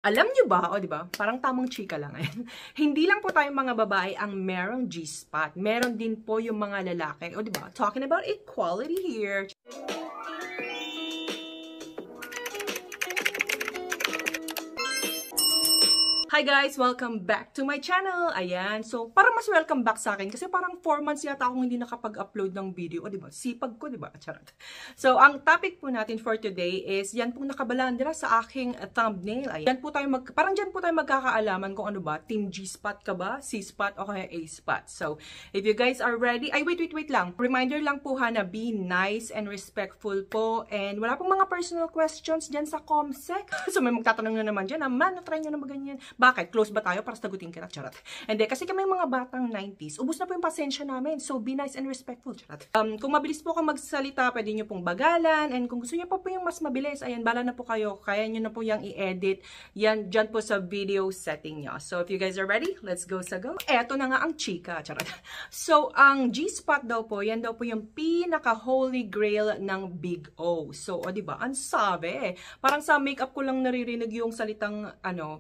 Alam niyo ba, o 'di ba, parang tamang chika lang ayan. Hindi lang po tayong mga babae ang merong G-spot, meron din po yung mga lalaki, o 'di ba? Talking about equality here. Hi guys! Welcome back to my channel! Ayan, so parang mas welcome back sa akin kasi parang 4 months yata akong hindi nakapag-upload ng video. O diba? Sipag ko, diba? Charot. So, ang topic po natin for today is yan pong nakabalandra sa aking thumbnail. Ayan, yan po tayo parang dyan po tayo magkakaalaman kung ano ba, Team G-spot ka ba, C-spot o kaya A-spot. So, if you guys are ready, ay wait lang. Reminder lang po ha na be nice and respectful po and wala pong mga personal questions dyan sa comsec. So, may magtatanong na naman dyan, man, na-try nyo na ba ganyan? Bakit? Close ba tayo para sagutin kita? Charot. Hindi, kasi kami mga batang 90s, ubos na po yung pasensya namin. So, be nice and respectful. Charot. Kung mabilis po ako magsalita, pwede nyo pong bagalan. And kung gusto nyo po yung mas mabilis, ayan, bala na po kayo. Kaya nyo na po yung i-edit. Yan, dyan po sa video setting nyo. So, if you guys are ready, let's go sa go. Eto na nga ang chika. Charot. So, ang G-spot daw po, yan daw po yung pinaka-holy grail ng Big O. So, o diba? Ang sabi. Parang sa makeup ko lang naririnig yung salitang,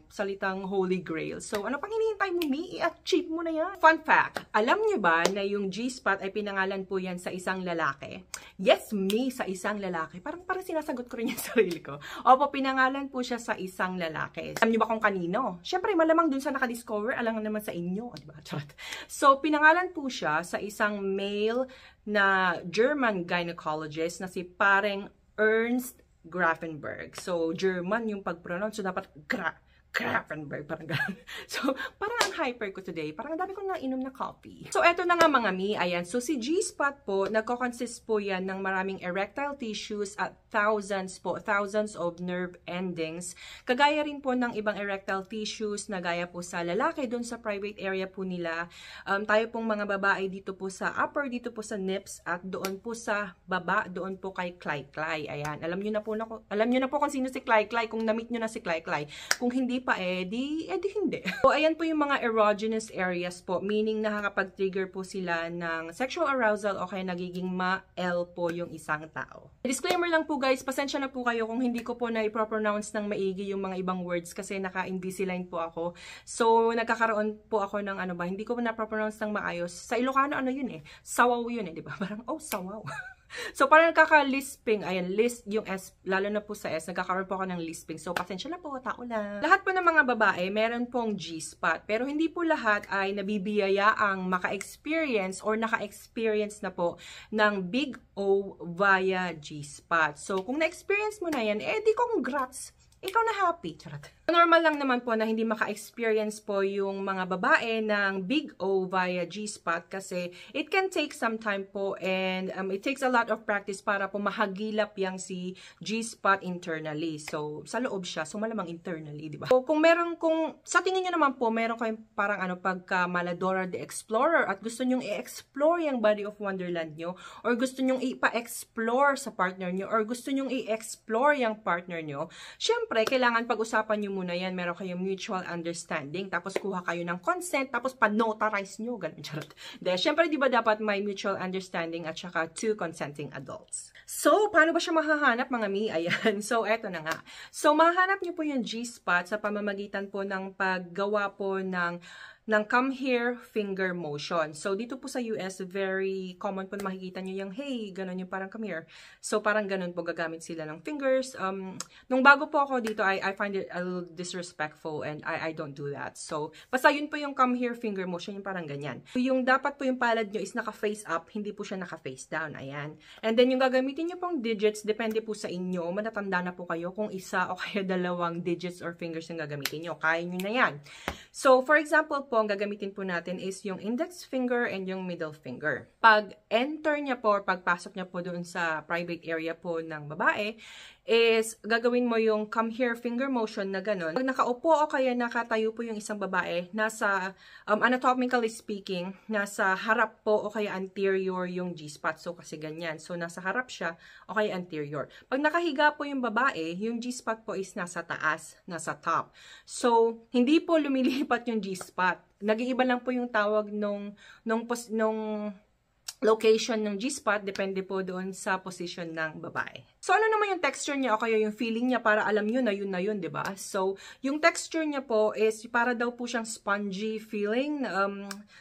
salitang Holy Grail. So, ano pang hinihintay mo, Mi? I-achieve mo na yan. Fun fact, alam niyo ba na yung G-spot ay pinangalan po yan sa isang lalaki? Yes, Mi, sa isang lalaki. Parang sinasagot ko rin yung sarili ko. Opo, pinangalan po siya sa isang lalaki. Alam niyo ba kung kanino? Siyempre, malamang dun sa nakadiscover, alam naman sa inyo. Diba? So, pinangalan po siya sa isang male na German gynecologist na si pareng Ernst Grafenberg. So, German yung pag-pronounce. So, dapat Grafenberg, parang gano'n. So, parang ang hyper ko today. Parang dami kong nainom na coffee. So, eto na nga mga Mi. Ayan. So, si G-spot po, nagko-consist po yan ng maraming erectile tissues at thousands of nerve endings. Kagaya rin po ng ibang erectile tissues na gaya po sa lalaki, doon sa private area po nila. Tayo pong mga babae dito po sa upper, dito po sa nips, at doon po sa baba, doon po kay Klay-Klay. Ayan. Alam nyo na po kung sino si Klay-Klay, kung na-meet nyo na si Klay-Klay. Kung hindi pa di hindi. So, ayan po yung mga erogenous areas po, meaning nakakapag-trigger po sila ng sexual arousal o kaya nagiging ma-L po yung isang tao. Disclaimer lang po guys, pasensya na po kayo kung hindi ko po na-pronounce ng maigi yung mga ibang words kasi naka-Invisalign po ako. So, nagkakaroon po ako ng hindi ko po na-pronounce ng maayos. Sa Ilocano, yun eh? Sawaw yun eh, di ba? Parang, oh, sawaw. So, parang nagkaka-lisping. Ayan, list yung S, lalo na po sa S, nagkakaroon po ako ng lisping. So, pasensya na po, tao lang. Lahat po ng mga babae, meron pong G-spot. Pero hindi po lahat ay nabibiyaya ang maka-experience or naka-experience na po ng Big O via G-spot. So, kung na-experience mo na yan, di congrats! Ikaw na happy. Charot. Normal lang naman po na hindi maka-experience po yung mga babae ng Big O via G-spot kasi it can take some time po and it takes a lot of practice para po mahagilap yang si G-spot internally. So, sa loob siya. So, malamang internally, di ba? So, kung sa tingin nyo naman po, meron kayong parang pagka Maladora the Explorer at gusto nyong i-explore yung body of Wonderland nyo or gusto nyong ipa-explore sa partner nyo or gusto nyong i-explore yung partner nyo, syempre, kailangan pag-usapan nyo muna yan. Meron kayong mutual understanding. Tapos, kuha kayo ng consent. Tapos, pa-notarize nyo. Ganun, charot. Dahil, syempre, di ba dapat may mutual understanding at saka two consenting adults. So, paano ba siya mahahanap, mga Mi? Ayan. So, eto na nga. So, mahahanap nyo po yung G-spot sa pamamagitan po ng paggawa po ng come here finger motion. So, dito po sa US, very common po na makikita nyo yung, hey, ganun yung parang come here. So, parang ganun po gagamit sila ng fingers. Nung bago po ako dito, I find it a little disrespectful and I don't do that. So, basta yun po yung come here finger motion, yung parang ganyan. Yung dapat po yung palad nyo is naka-face up, hindi po siya naka-face down. Ayan. And then, yung gagamitin nyo pong digits, depende po sa inyo. Matatanda na po kayo kung isa o kaya dalawang digits or fingers yung gagamitin nyo. Kaya nyo na yan. So, for example po, ang gagamitin po natin is yung index finger and yung middle finger. Pag enter niya po or pagpasok niya po doon sa private area po ng babae, is gagawin mo yung come here finger motion na ganun. Pag nakaupo o kaya nakatayo po yung isang babae, nasa, anatomically speaking, nasa harap po o kaya anterior yung G-spot. So, kasi ganyan. So, nasa harap siya o kaya anterior. Pag nakahiga po yung babae, yung G-spot po is nasa taas, nasa top. So, hindi po lumilipat yung G-spot. Nag-iiba lang po yung tawag nung location ng G-spot, depende po doon sa position ng babae. So, ano naman yung texture niya o kaya yung feeling niya para alam nyo na yun, diba? So, yung texture niya po is para daw po siyang spongy feeling.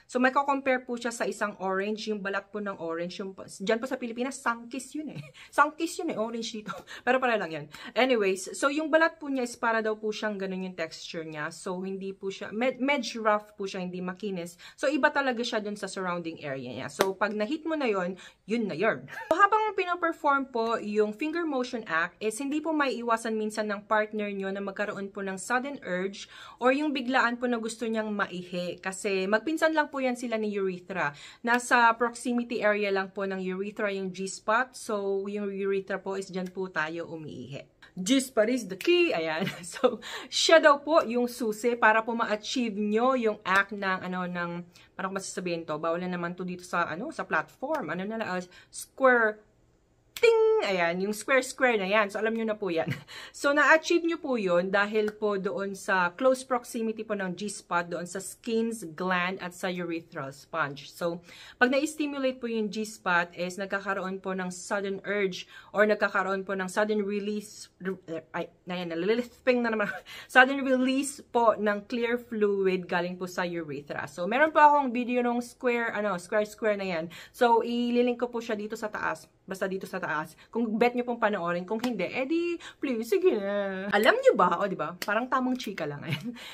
So, may compare po siya sa isang orange, yung balat po ng orange. Yung, dyan po sa Pilipinas, sunkist yun eh. Sunkist yun eh, orange dito. Pero para lang yan. Anyways, so yung balat po niya is para daw po siyang ganun yung texture niya. So, hindi po siya, medyo rough po siya, hindi makinis. So, iba talaga siya dun sa surrounding area niya. So, pag na-hit mo na yun na yun. So, habang pinoperform po yung finger motion act is hindi po may iwasan minsan ng partner nyo na magkaroon po ng sudden urge or yung biglaan po na gusto niyang maihi kasi magpinsan lang po yan sila ni urethra. Nasa proximity area lang po ng urethra yung G-spot. So, yung urethra po is dyan po tayo umiihi. G-spot is the key. Ayan. So, siya daw po yung susi para po ma-achieve nyo yung act ng, parang masasabihin to, bawal na naman to dito sa, sa platform. Square ting! Ayan, yung square-square na yan. So, alam nyo na po yan. So, na-achieve nyo po yun dahil po doon sa close proximity po ng G-spot, doon sa skins, gland, at sa urethral sponge. So, pag na-stimulate po yung G-spot is nagkakaroon po ng sudden urge or nagkakaroon po ng sudden release, nalilisping na naman, sudden release po ng clear fluid galing po sa urethra. So, meron po akong video ng square-square na yan. So, ililink ko po siya dito sa taas. Basta dito sa taas. Kung bet nyo pong panoorin, kung hindi, edi, please, sige na. Alam nyo ba, o diba, parang tamang chika lang.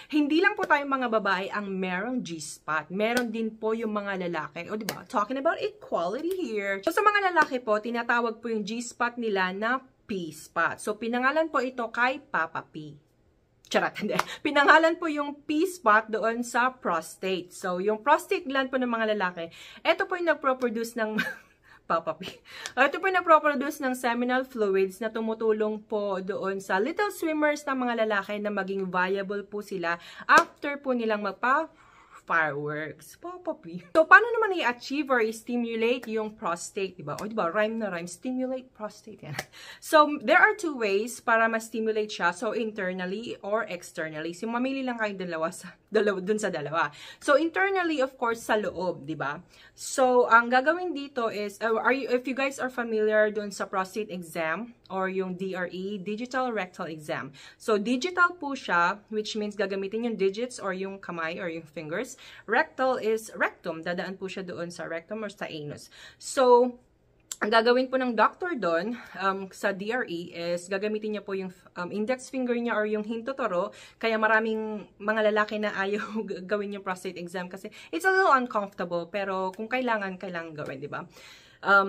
Hindi lang po tayong mga babae ang merong G-spot. Meron din po yung mga lalaki. O diba, talking about equality here. So, sa mga lalaki po, tinatawag po yung G-spot nila na P-spot. So, pinangalan po ito kay Papa P. Charot, hindi. Pinangalan po yung P-spot doon sa prostate. So, yung prostate gland po ng mga lalaki, ito po yung nagproproduce ng Papa P. Ito po nagproproduce ng seminal fluids na tumutulong po doon sa little swimmers ng mga lalaki na maging viable po sila after po nilang fireworks. Papa P. So, paano naman i-achieve or i-stimulate yung prostate, diba? O, diba? Rhyme na rhyme. Stimulate prostate. Yan. So, there are two ways para ma-stimulate siya. So, internally or externally. So, mamili lang kayo dun sa dalawa. So, internally, of course, sa loob, diba? So, ang gagawin dito is, if you guys are familiar dun sa prostate exam or yung DRE, Digital Rectal Exam. So, digital po siya, which means gagamitin yung digits or yung kamay or yung fingers. Rectal is rectum. Dadaan po siya doon sa rectum or sa anus. So, ang gagawin po ng doctor doon sa DRE is gagamitin niya po yung index finger niya or yung hintotoro. Kaya maraming mga lalaki na ayaw gawin yung prostate exam kasi it's a little uncomfortable. Pero kung kailangan gawin, di ba?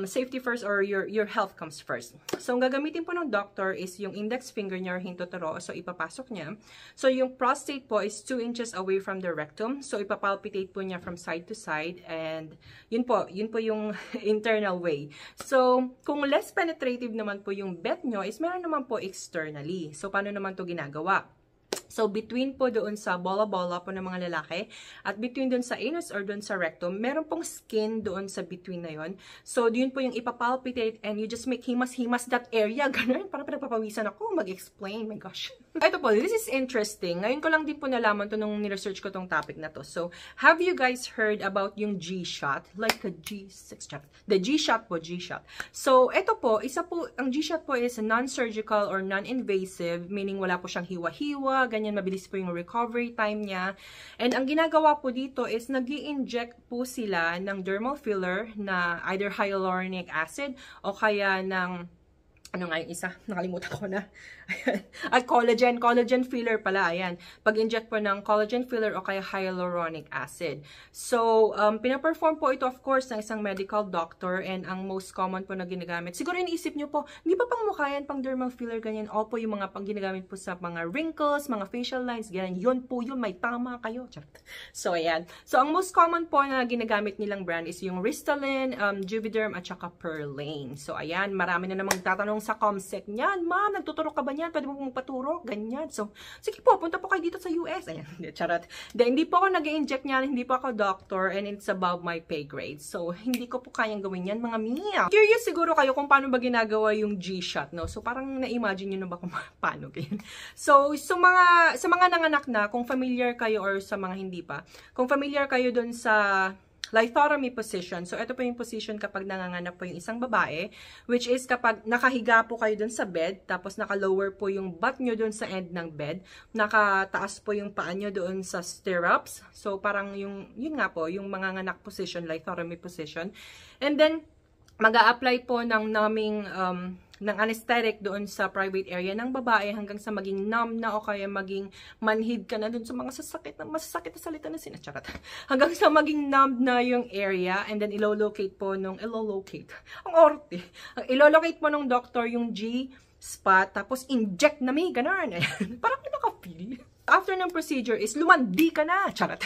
Safety first or your health comes first. So, ang gagamitin po ng doctor is yung index finger niya or hintotoro. So, ipapasok niya. So, yung prostate po is 2 inches away from the rectum. So, ipapalpitate po niya from side to side. And, yun po yung internal way. So, kung less penetrative naman po yung bet nyo is meron naman po externally. So, paano naman to ginagawa? So, between po doon sa bola-bola po ng mga lalaki at between doon sa anus or doon sa rectum, meron pong skin doon sa between na yon. So, yun po yung ipapalpitate and you just make himas-himas that area. Ganun, parang pinagpapawisan ako mag-explain. My gosh. Ito po, this is interesting. Ngayon ko lang din po nalaman to nung niresearch ko tong topic na to. So, have you guys heard about yung G-shot? Like a G6 shot. The G-shot po, G-shot. So, ito po, ang G-shot po is non-surgical or non-invasive, meaning wala po siyang hiwa-hiwa, ganyan, mabilis po yung recovery time niya. And ang ginagawa po dito is nag-i-inject po sila ng dermal filler na either hyaluronic acid o kaya ng ano nga yung isa? Nakalimutan ko na. Ayan. At collagen filler pala. Ayan. Pag-inject po ng collagen filler o kaya hyaluronic acid. So, pinaperform po ito of course ng isang medical doctor and ang most common po na ginagamit. Siguro iniisip nyo po, hindi pa pang mukha yan, pang dermal filler, ganyan. O po yung mga pang ginagamit po sa mga wrinkles, mga facial lines, ganyan. Yun po yun, may tama kayo. So, ayan. So, ang most common po na ginagamit nilang brand is yung Restylane, Juvederm, at saka Perlane. So, ayan. Marami na namang tatanong sa Comsec niyan. Ma'am, nagtuturo ka ba niyan? Pwede mo magpaturo? Ganyan. So, sige po, punta po kayo dito sa US. Ayan, charot. Hindi po ako nag-i-inject niyan, hindi po ako doctor, and it's above my pay grade. So, hindi ko po kayang gawin yan, mga mia. Curious siguro kayo kung paano ba ginagawa yung G-shot, no? So, parang na-imagine nyo na ba kung paano ganyan. So, sa mga nanganak na, kung familiar kayo or sa mga hindi pa, kung familiar kayo dun sa lithotomy position. So, ito po yung position kapag nanganganak po yung isang babae, which is kapag nakahiga po kayo dun sa bed, tapos naka-lower po yung butt nyo dun sa end ng bed, nakataas po yung paa nyo doon sa stirrups. So, parang yun nga po, yung manganganak position, lithotomy position. And then, mag-a-apply po ng numbing, ng anesthetic doon sa private area ng babae hanggang sa maging numb na o kaya maging manhid ka na doon sa mga masasakit na salita na sinacharot. Hanggang sa maging numb na yung area and then ilolocate po nung, ang orte. Ilolocate po nung doctor yung G-spot tapos inject na may ganun. Parang naka-feel. After ng procedure is lumandi ka na. Charot.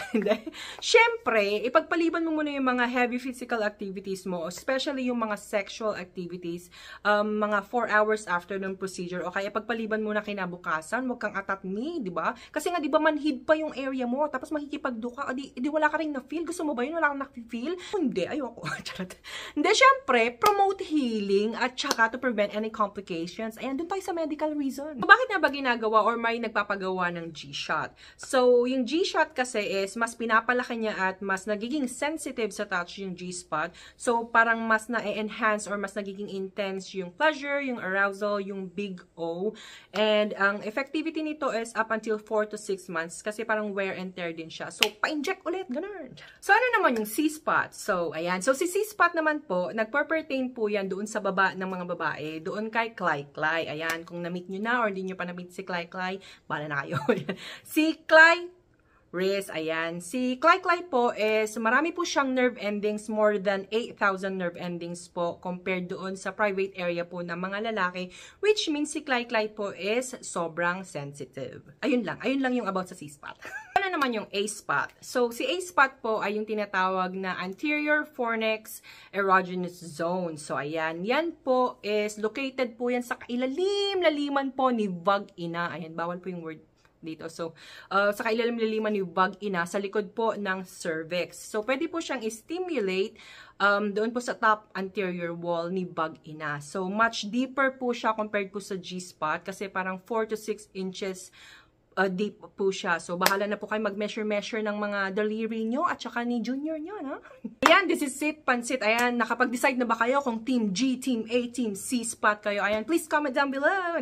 Siyempre, ipagpaliban mo muna yung mga heavy physical activities mo, especially yung mga sexual activities, mga 4 hours after ng procedure, o kaya pagpaliban mo na kinabukasan, huwag kang atatni, di ba? Kasi nga, di ba, manhid pa yung area mo, tapos makikipagduka, di wala ka rin na-feel. Gusto mo ba yun? Wala kang na-feel? Hindi, ayoko. Charot. Hindi, siyempre, promote healing at saka to prevent any complications. Ayan, dun tayo sa medical reason. So, bakit nga ba ginagawa or may nagpapagawa ng G-shot? So, yung G-shot kasi is mas pinapalaki niya at mas nagiging sensitive sa touch yung G-spot. So, parang mas na-enhance or mas nagiging intense yung pleasure, yung arousal, yung big O. And ang effectivity nito is up until 4 to 6 months kasi parang wear and tear din siya. So, pa-inject ulit, ganun. So, ano naman yung C-spot? So, ayan. So, si C-spot naman po, nagper-pertain po yan doon sa baba ng mga babae. Doon kay Clay. Ayan, kung na-meet nyo na or hindi nyo pa na-meet si Clay, bala na kayo. Si Clarice, ayan. Si Clay po is, marami po siyang nerve endings, more than 8,000 nerve endings po compared doon sa private area po ng mga lalaki, which means si Clay po is sobrang sensitive. Ayun lang yung about sa C-spot. Ano naman yung A-spot? So, si A-spot po ay yung tinatawag na anterior fornix erogenous zone. So, ayan. Yan po is located po yan sa kailalim-laliman po ni vagina. Ayan, bawal po yung word dito. So, sa kailalim-laliman ni vagina, sa likod po ng cervix. So, pwede po siyang i-stimulate doon po sa top anterior wall ni vagina. So, much deeper po siya compared po sa G-spot kasi parang 4 to 6 inches deep po siya. So, bahala na po kayo mag-measure ng mga daliri nyo at saka ni junior nyo, no? Ayan, this is it, Pansit. Ayan, nakapag-decide na ba kayo kung Team G, Team A, Team C spot kayo? Ayan, please comment down below.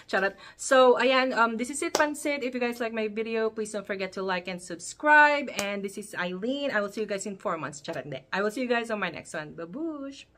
Charot. So, ayan, this is it, Pansit. If you guys like my video, please don't forget to like and subscribe. And this is Eileen. I will see you guys in 4 months. Charot, hindi. I will see you guys on my next one. Babush!